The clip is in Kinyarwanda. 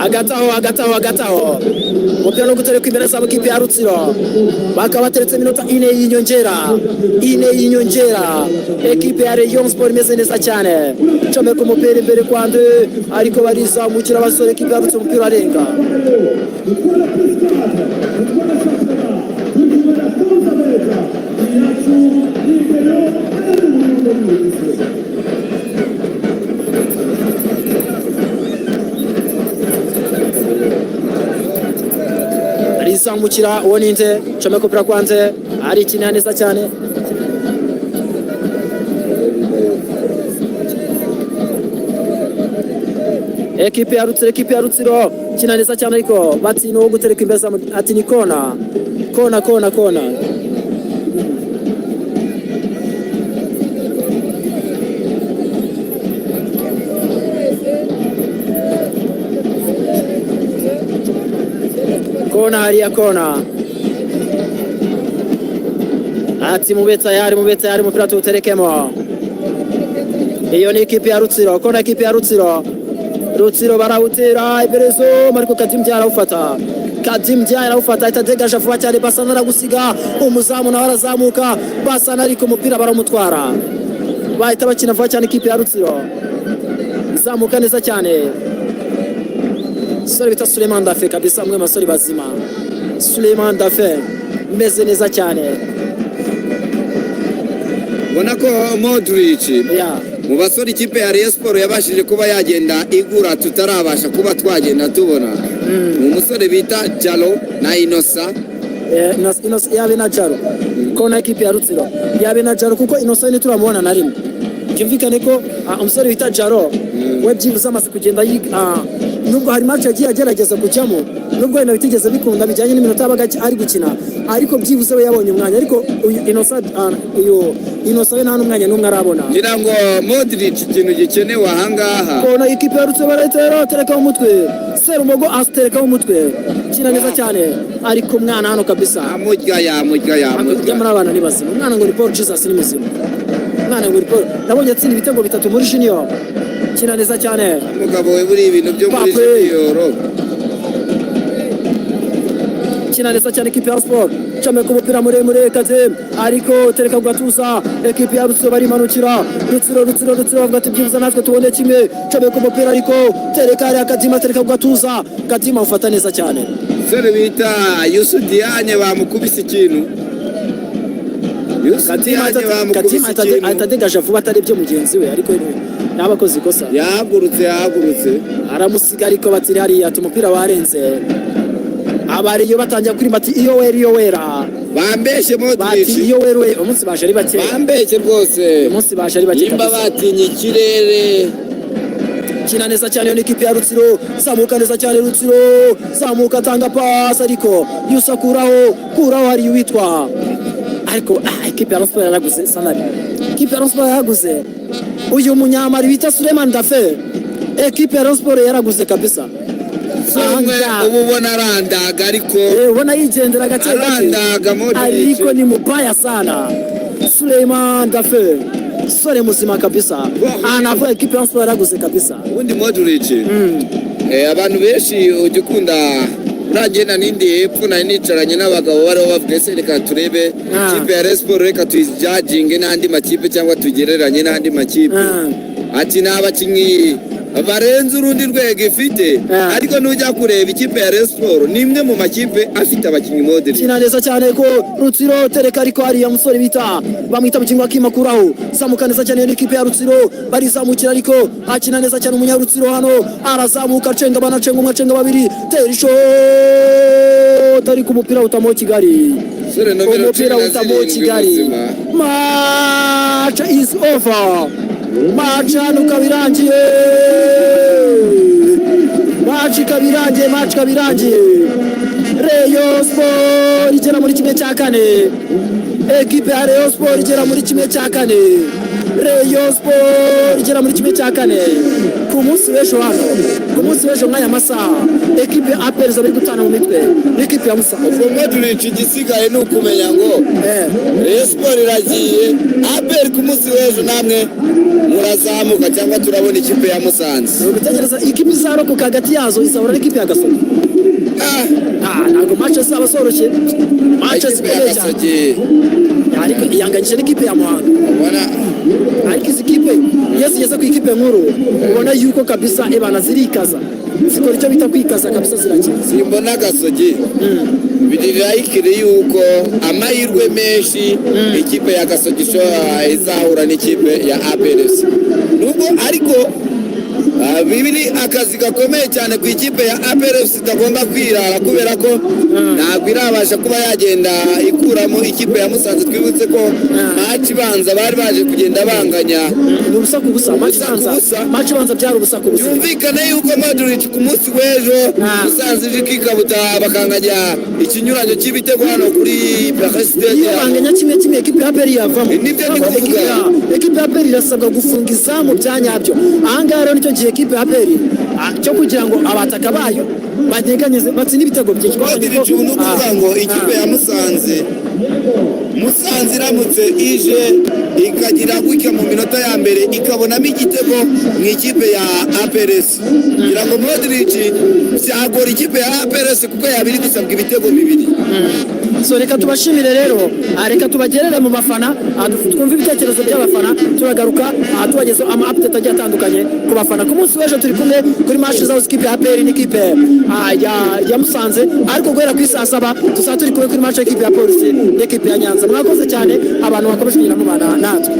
agataho umupira no gutereka imbere za kipe ya Rutsiro bakaba bateretse iminota 4 y'inyongera ekipe ya Rayon Sport imeze neza cyane comeka umupira imbere kwande ariko barizamukira basore ekipe ya Rutsiro umupira arenga arizamukira uwo ninde comeka umupira kwanze ari kinana neza cyane ekipe ya Rutsiro kina neza cyane ariko bati no gutereka imbere ati ni kona hariya kona ati mubetsa yari umupira tuterekemo iyo ni ekipe ya Rutsiro kona ekipe ya Rutsiro barawutera iberezo mariko Kadim Diarra arawufata itadegaje vuba cyane Basana aragusiga umuzamu nawe arazamuka Basana ariko umupira baramutwara bahita bakina vuba cyane ekipe ya Rutsiro zamuka neza cyane sore bita Suleiman Dafe kabisa mwe masori bazima Suleiman Dafe meze neza cyane bona ko Modric mu basore ikipe ya Rayon Sport yabashije kuba yagenda igura tutarabasha kuba twagenda tubona mu musore bita Jalo na Inosa yabe na Jalo kona ekipe ya Rutsiro yabe na Jalo kuko Inosa ni turamubona na rimwe byumvikane ko umusore bita Jalo we byibuze amaze kugenda nubwo hari match yagiye agerageza kujyamo nubwo wenda bitigeze bikunda bijyanye n'iminota yabaga ari gukina ariko byibuze we yabonye umwanya ariko Inosa we nta n'umwanya n'umwe arabona ngira ngo Modric ikintu gikenewe ahangaha kona ikipe ya Rutsiro baretera tereka mu mutwe Serumogo astereka mu mutwe kina neza cyane ariko umwana hano kabisa amujya muri abana ni bazima umwana ngo ni Paul Jesus ni muzima umwana ngo ni Paul nabonye atsinda ibitego 3 muri junior kina neza cyane umugabo we buri ibintu byo muri junior kina neza cyane ekipe ya Sport comeka umupira muremure Kadim ariko tereka gatuza ekipe ya Rutsiro barimanukira Rutsiro bavuga ati byibuze natwe tubone kimwe comeka umupira ariko tereka ari Kadim tereka gatuza Kadim ufata neza cyane sere bita Youssou Diagne bamukubise ikintu Kadim atadegaje vuba atari byo mugenzi we ariko nabakoze ikosa yahagurutse aramusiga ariko batiri hariya umupira warenze abariyo batangira kuri bati iyo wera bambeshe Modric bati iyo wera umunsi baje ari bake bambeshe rwose umunsi baje ari bake imba batinye ikirere kina neza cyane ni ekipe ya Rutsiro zamuka neza cyane Rutsiro zamuka tanga pass ariko Yusa kuraho hari witwa ariko ekipe ya Rutsiro yaraguze sanari ekipe ya Rutsiro yaraguze uyu munyamari bita Suleiman Dafe ekipe ya Rutsiro yaraguze kabisa ubu ubona arandaga ariko ubona yigendera gake ariko ni mubaya sana Suleiman Dafe sore muzima kabisa anavuga ekipe ya Sport yaraguze kabisa ubundi Modric abantu benshi ujya ukunda uragenda n'indi hepfo nari nicaranye n'abagabo bariho bavuga se reka turebe ikipe ya Rayon Sport reka tuyijajinge n'andi makipe cyangwa tugereranye n'andi makipe ati n'abakinnyi barenze urundi rwego ifite ariko nujya kureba ikipe ya Rayon Sport ni imwe mu makipe afite abakinnyi Modric kina neza cyane ko Rutsiro tereka ariko hari ya musore bita bamwita bukingo akimakuraho zamuka neza cyane n'ikipe ya Rutsiro barizamukira ariko akina neza cyane umunya Rutsiro hano arazamuka cenga umwe babiri terisho tari ku mupira utamo Kigali umupira utamo Kigali match is over match hano kabirangiye match kabirangiye Rayon Sport igera muri kimwe cya kane ekipe ya Rayon Sport igera muri kimwe cya kane Rayon Sport igera muri kimwe cya kane ku munsi w'ejo hano ku munsi w'ejo nk'aya masaha ekipe ya APR izaba iri gutana mu mitwe n'ikipe ya Musanze. Modric igisigaye ni ukumenya ngo Rayon Sport iragiye, APR ku munsi w'ejo namwe murazamuka cyangwa turabona ikipe ya Musanze. Gutegereza ikipe izarokoka hagati yazo izahura n'ikipe ya Gasogi. Ntabwo match zaba zoroshye, match zikomeye cyane, ariko iyanganyije n'ikipe ya Muhanga. Ariko izi kipe iyo zigeze ku ikipe nkuru ubona yuko kabisa ebana zirikaza, zikora icyo bita kwikaza kabisa, zirakina. Simbona Gasogi birayikire yuko amahirwe menshi ikipe ya Gasogi izahura n'ikipe ya APR nubwo ariko bibiri akazi gakomeye cyane ku ikipe ya APR itagomba kwirara kubera ko ntabwo irabasha kuba yagenda ikuramo ikipe ya Musanze. Twibutse ko match ibanza bari baje kugenda banganya ubusa ku busa, match ibanza byari ubusa ku busa. Yumvikana yuko Modric ku munsi w'ejo Musanze ije kwikabuta bakanganya ikinyuranyo cy'ibitego hano kuri Stade. Iyo banganya kimwe ekipe ya APR yavamo. Nibyo ndi kuvuga, ekipe ya APR irasabwa gufunga izamu bya nyabyo. Ahangaha rero nicyo gihe ekipe ya APR cyo kugira ngo abataka bayo bateganyeze batsinde ibitego byinshi. Modric ubu nukuvuga ngo ikipe ya Musanze iramutse ije ikagira gutya mu minota ya mbere ikabonamo igitego mu ikipe ya APR kugira ngo Modric byagora ikipe ya APR kuko yabiri gusabwa ibitego bibiri. So reka tubashimire rero, reka tubagerere mu bafana, twumve ibitekerezo by'abafana, turagaruka tubagezeho ama update agiye atandukanye ku bafana. Ku munsi w'ejo turi kumwe kuri match zaho ikipe ya APR n'ikipe ya Musanze, ariko guhera ku saa 7 tuzaba turi kumwe kuri match y'ikipe ya Polisi n'ikipe ya Nyanza. Mwakoze cyane abantu bakomeje kugira ngo bana natwe.